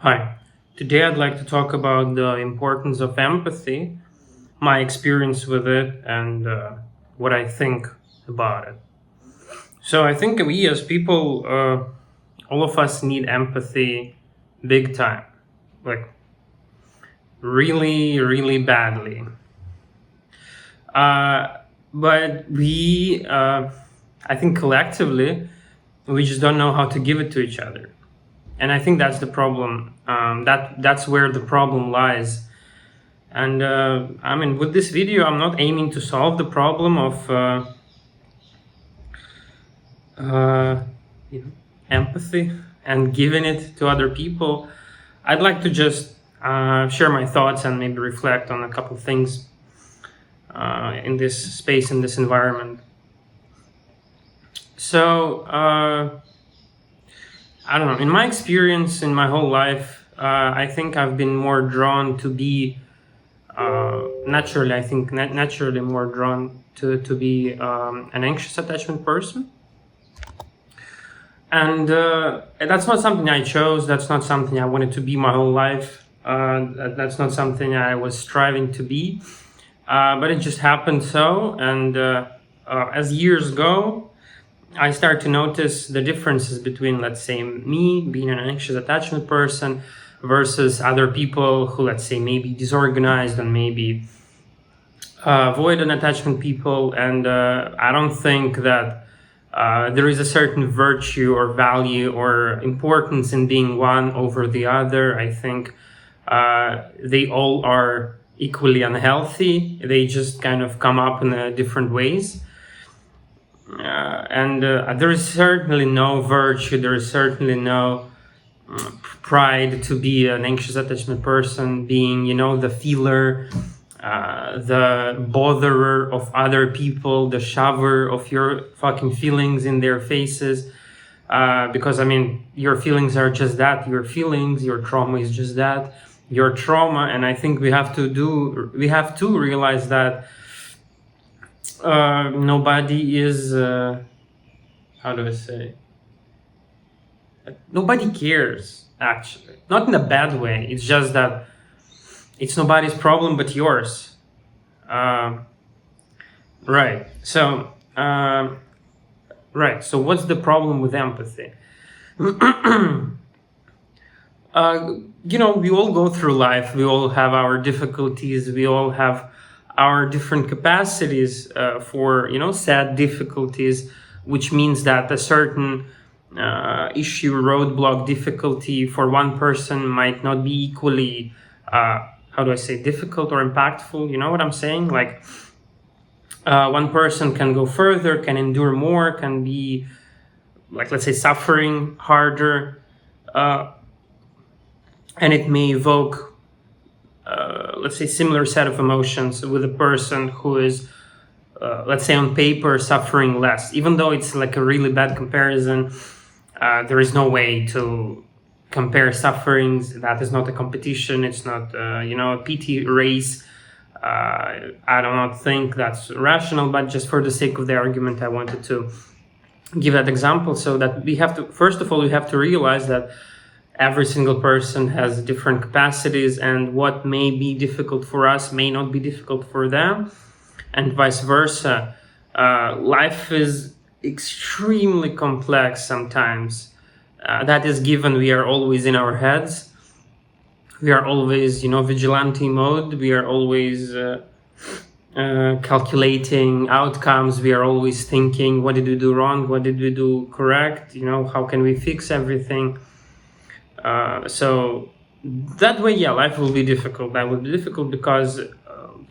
Hi, today I'd like to talk about the importance of empathy, my experience with it, and what I think about it. So, I think we as people, all of us need empathy big time, like really, really badly. Uh, but I think collectively, we just don't know how to give it to each other. And I think that's the problem. That's where the problem lies. And with this video, I'm not aiming to solve the problem of uh, empathy and giving it to other people. I'd like to just share my thoughts and maybe reflect on a couple things in this space, in this environment. So, I don't know. In my experience, in my whole life, I think I've been more drawn to be naturally. I think naturally more drawn to be an anxious attachment person, and that's not something I chose. That's not something I wanted to be my whole life. That's not something I was striving to be, but it just happened so. And as years go, I start to notice the differences between, let's say, me being an anxious attachment person versus other people who, let's say, maybe disorganized and maybe avoidant attachment people. And I don't think that there is a certain virtue or value or importance in being one over the other. I think they all are equally unhealthy. They just kind of come up in different ways. And there is certainly no virtue, there is certainly no pride to be an anxious attachment person, being, the feeler, the botherer of other people, the shover of your fucking feelings in their faces. Because, your feelings are just that, your feelings, your trauma is just that, your trauma. And I think we have to realize that nobody is how do I say, nobody cares, actually, not in a bad way. It's just that it's nobody's problem but yours. Right. So what's the problem with empathy? We all go through life, we all have our difficulties, we all have our different capacities for sad difficulties, which means that a certain issue, roadblock, difficulty for one person might not be equally difficult or impactful. You know what I'm saying? Like one person can go further, can endure more, can be, like, let's say, suffering harder, and it may evoke let's say similar set of emotions with a person who is let's say on paper suffering less. Even though it's like a really bad comparison, there is no way to compare sufferings. That is not a competition, it's not a PT race. I do not think that's rational, but just for the sake of the argument, I wanted to give that example, so that we have to, first of all, we have to realize that every single person has different capacities, and what may be difficult for us may not be difficult for them, and vice versa. Life is extremely complex sometimes. That is given. We are always in our heads. We are always, vigilante mode. We are always calculating outcomes. We are always thinking, what did we do wrong? What did we do correct? How can we fix everything? So that way, life will be difficult. That will be difficult because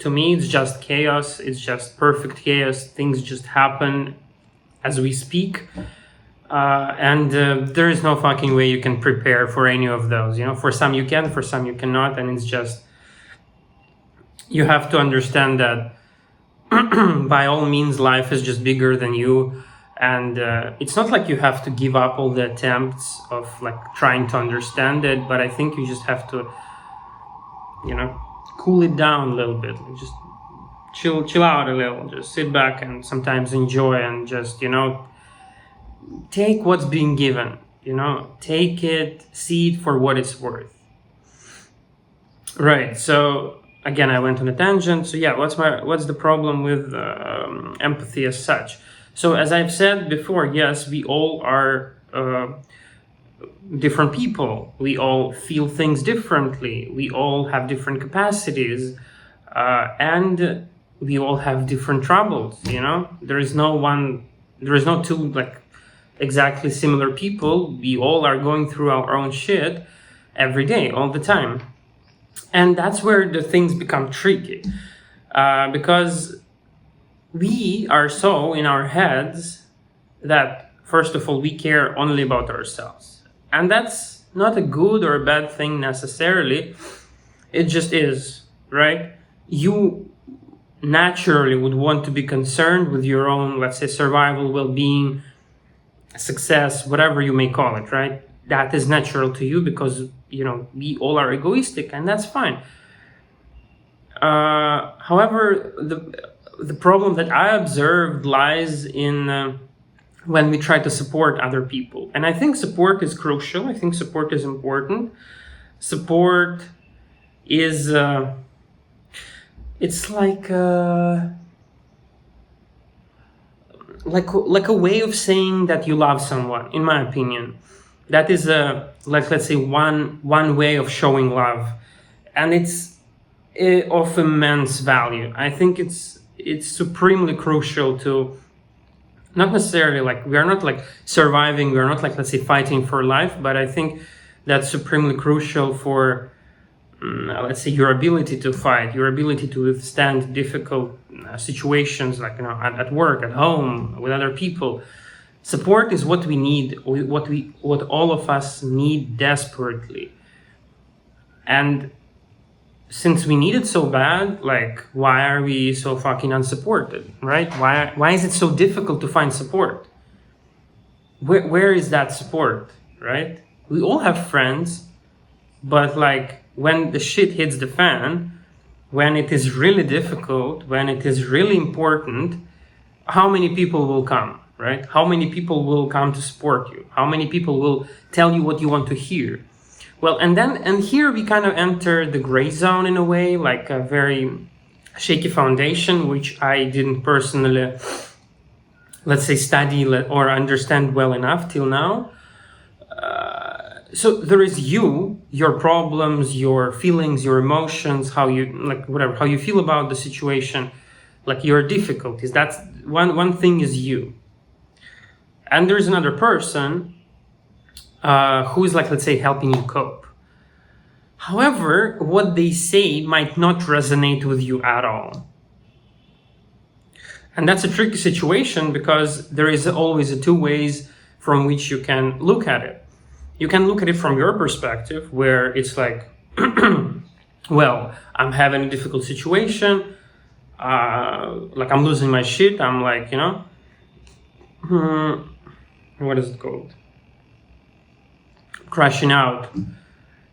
to me, it's just chaos. It's just perfect chaos. Things just happen as we speak. And there is no fucking way you can prepare for any of those. For some you can, for some you cannot. And it's just, you have to understand that by all means, life is just bigger than you. And it's not like you have to give up all the attempts of like trying to understand it, but I think you just have to, cool it down a little bit. Just chill out a little. Just sit back and sometimes enjoy and just, take what's being given. Take it, see it for what it's worth. Right. So again, I went on a tangent. So yeah, what's the problem with empathy as such? So as I've said before, yes, we all are different people. We all feel things differently. We all have different capacities, and we all have different troubles. You know, there is no one. There is no two like exactly similar people. We all are going through our own shit every day, all the time. And that's where the things become tricky, because we are so in our heads that, first of all, we care only about ourselves. And that's not a good or a bad thing necessarily. It just is, right? You naturally would want to be concerned with your own, let's say, survival, well-being, success, whatever you may call it, right? That is natural to you because, you know, we all are egoistic, and that's fine. However, the problem that I observed lies in when we try to support other people. And I think support is crucial. I think support is important. Support is, it's like a way of saying that you love someone, in my opinion. That is let's say one way of showing love, and it's of immense value. I think it's supremely crucial to not necessarily like we are not like surviving, we are not like, let's say, fighting for life, but I think that's supremely crucial for let's say your ability to fight, your ability to withstand difficult situations, like, you know, at work, at home, with other people. Support is what we need, what all of us need desperately. And since we need it so bad, like, why are we so fucking unsupported, right? Why is it so difficult to find support? Where is that support, right? We all have friends, but like when the shit hits the fan, when it is really difficult, when it is really important, how many people will come, right? How many people will come to support you? How many people will tell you what you want to hear? Well, and here we kind of enter the gray zone in a way, like a very shaky foundation, which I didn't personally, let's say, study or understand well enough till now. So there is you, your problems, your feelings, your emotions, how you like whatever, how you feel about the situation, like your difficulties. That's one thing is you. And there's another person who is like, let's say, helping you cope. However, what they say might not resonate with you at all. And that's a tricky situation because there is always two ways from which you can look at it. You can look at it from your perspective, where it's like, well, I'm having a difficult situation, like I'm losing my shit, I'm like, you know, what is it called? Crashing out.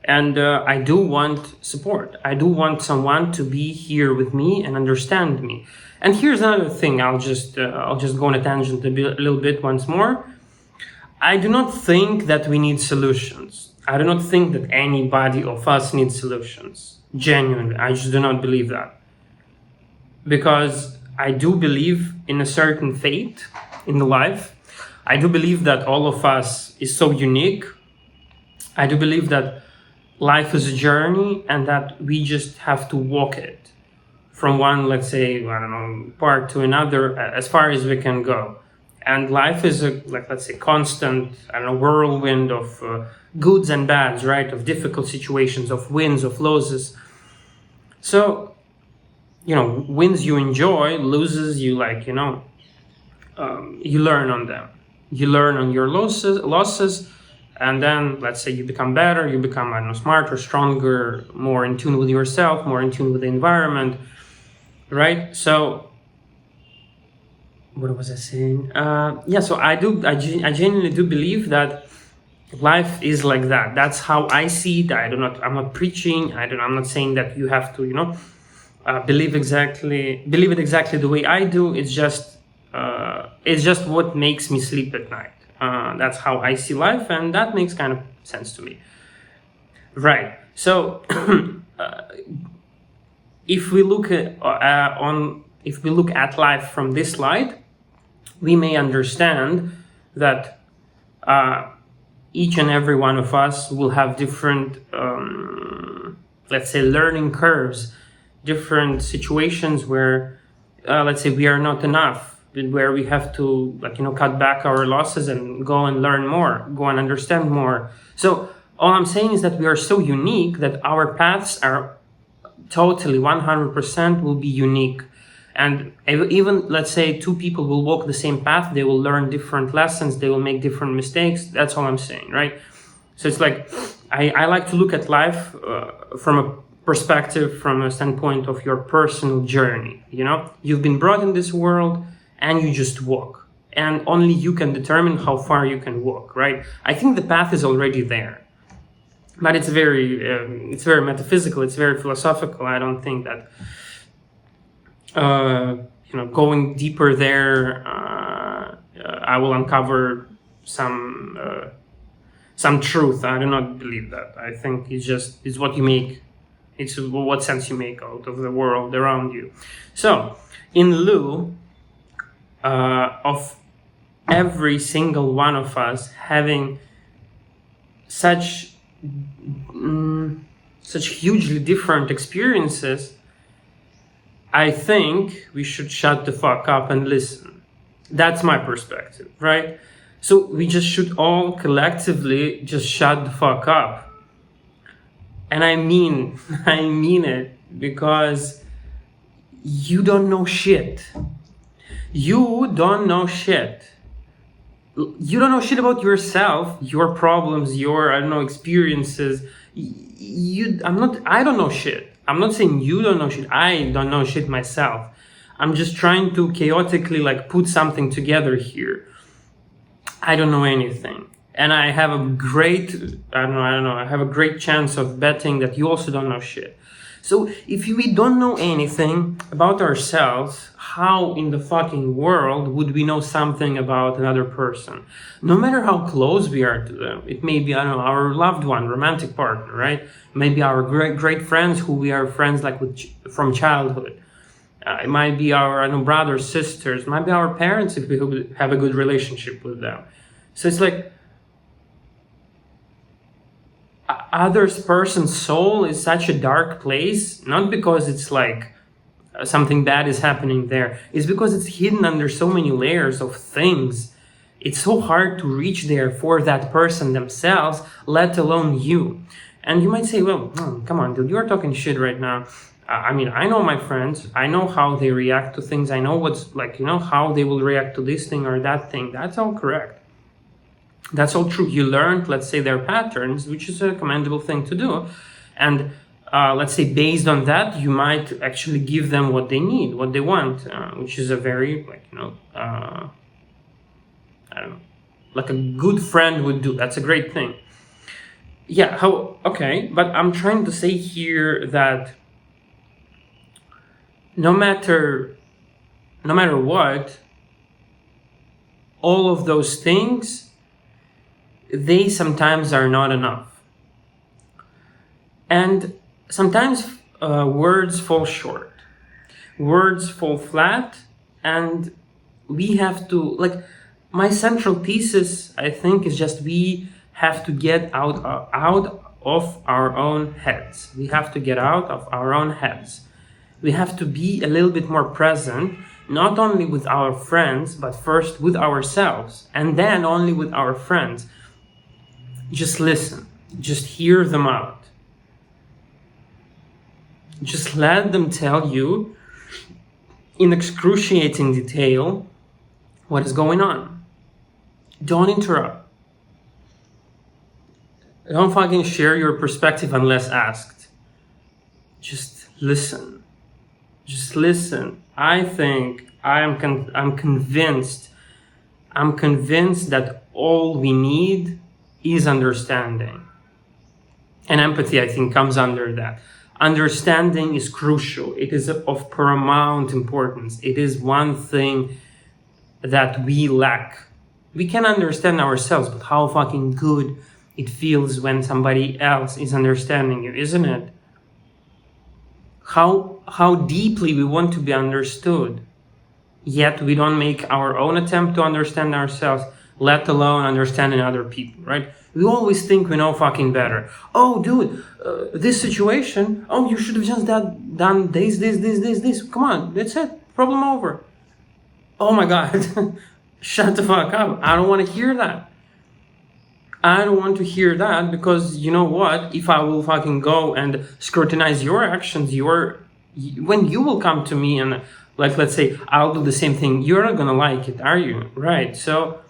And I do want support. I do want someone to be here with me and understand me. And here's another thing. I'll just go on a tangent a little bit once more. I do not think that we need solutions. I do not think that anybody of us needs solutions. Genuinely, I just do not believe that. Because I do believe in a certain fate in the life. I do believe that all of us is so unique. I do believe that life is a journey and that we just have to walk it from one, let's say, I don't know, part to another as far as we can go. And life is a, like, let's say, constant, I don't know, whirlwind of goods and bads, right? Of difficult situations, of wins, of losses. So, you know, wins you enjoy, loses you like, you know, you learn on them. You learn on your losses, and then let's say you become better, you become, I don't know, smarter, stronger, more in tune with yourself, more in tune with the environment, right? So, what was I saying? So I genuinely do believe that life is like that. That's how I see it. I'm not preaching. I'm not saying that you have to, you know, believe it exactly the way I do. It's just what makes me sleep at night. That's how I see life, and that makes kind of sense to me. Right. So if we look at life from this light, we may understand that each and every one of us will have different, let's say, learning curves, different situations where, let's say, we are not enough, where we have to, cut back our losses and go and learn more, go and understand more. So all I'm saying is that we are so unique that our paths are totally 100% will be unique. And even, let's say, two people will walk the same path, they will learn different lessons, they will make different mistakes. That's all I'm saying, right? So it's like, I like to look at life from a perspective, from a standpoint of your personal journey. You've been brought in this world and you just walk. And only you can determine how far you can walk, right? I think the path is already there. But it's very metaphysical, it's very philosophical. I don't think that going deeper there, I will uncover some truth. I do not believe that. I think it's what you make, it's what sense you make out of the world around you. So, in lieu of every single one of us having such hugely different experiences, I think we should shut the fuck up and listen. That's my perspective, right? So we just should all collectively just shut the fuck up. And I mean it, because you don't know shit. You don't know shit. You don't know shit about yourself, your problems, your, experiences. I don't know shit. I'm not saying you don't know shit. I don't know shit myself. I'm just trying to chaotically put something together here. I don't know anything. And I have a great, I have a great chance of betting that you also don't know shit. So if we don't know anything about ourselves, how in the fucking world would we know something about another person? No matter how close we are to them. It may be, our loved one, romantic partner, right? Maybe our great friends who we are friends from childhood. It might be our brothers, sisters, it might be our parents if we have a good relationship with them. So it's like, other person's soul is such a dark place, not because it's something bad is happening there. It's because it's hidden under so many layers of things. It's so hard to reach there for that person themselves, let alone you. And you might say, well, come on, dude, you're talking shit right now. I know my friends. I know how they react to things. I know what's how they will react to this thing or that thing. That's all correct. That's all true. You learned, let's say, their patterns, which is a commendable thing to do. And let's say based on that, you might actually give them what they need, what they want, which is a very, like a good friend would do. That's a great thing. Yeah, but I'm trying to say here that no matter what, all of those things, they sometimes are not enough. And sometimes words fall short. Words fall flat, and we have to, my central thesis, I think, is just we have to get out of our own heads. We have to get out of our own heads. We have to be a little bit more present, not only with our friends, but first with ourselves, and then only with our friends. Just listen. Just hear them out. Just let them tell you in excruciating detail what is going on. Don't interrupt. Don't fucking share your perspective unless asked. Just listen. Just listen. I'm convinced that all we need is understanding. And empathy, I think, comes under that. Understanding is crucial. It is of paramount importance. It is one thing that we lack. We can understand ourselves, but how fucking good it feels when somebody else is understanding you, isn't it? how deeply we want to be understood, yet we don't make our own attempt to understand ourselves, let alone understanding other people, right? We always think we know fucking better. Oh, dude, this situation, oh, you should have just done this. Come on, that's it, problem over. Oh my God, shut the fuck up. I don't want to hear that. I don't want to hear that, because you know what? If I will fucking go and scrutinize your actions, when you will come to me and, like, let's say I'll do the same thing, you're not gonna like it, are you? Right? So,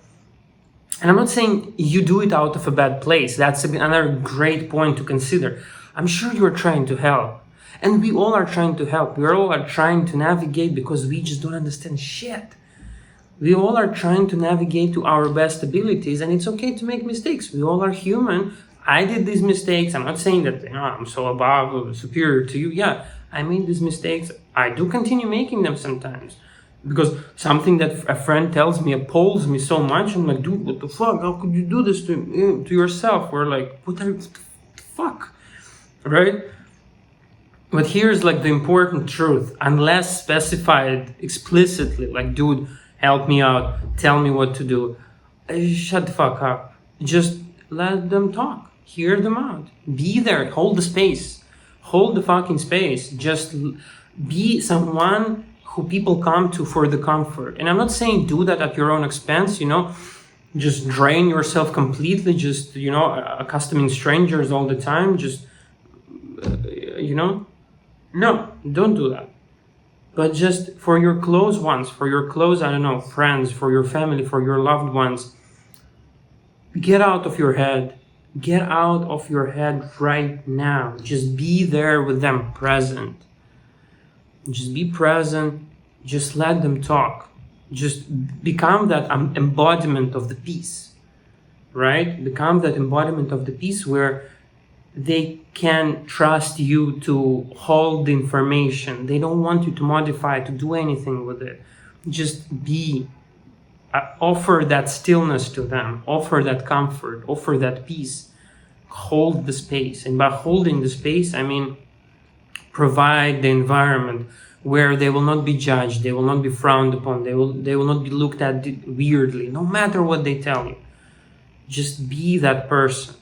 and I'm not saying you do it out of a bad place. That's another great point to consider. I'm sure you're trying to help. And we all are trying to help. We all are trying to navigate, because we just don't understand shit. We all are trying to navigate to our best abilities, and it's okay to make mistakes. We all are human. I did these mistakes. I'm not saying that I'm so above or superior to you. Yeah, I made these mistakes. I do continue making them sometimes, because something that a friend tells me appalls me so much. I'm like, dude, what the fuck? How could you do this to yourself? We're like, what the fuck, right? But here's like the important truth. Unless specified explicitly, like, dude, help me out, tell me what to do, shut the fuck up. Just let them talk, hear them out, be there, hold the space, hold the fucking space. Just be someone who people come to for the comfort. And I'm not saying do that at your own expense, just drain yourself completely, just, accustoming strangers all the time, just, no, don't do that. But just for your close ones, for your close, friends, for your family, for your loved ones, get out of your head. Get out of your head right now. Just be there with them, present. Just be present. Just let them talk. Just become that embodiment of the peace, right? Become that embodiment of the peace where they can trust you to hold the information. They don't want you to modify, to do anything with it. Just be. Offer that stillness to them. Offer that comfort. Offer that peace. Hold the space. And by holding the space, I mean provide the environment where they will not be judged. They will not be frowned upon. They will not be looked at weirdly, no matter what they tell you. Just be that person.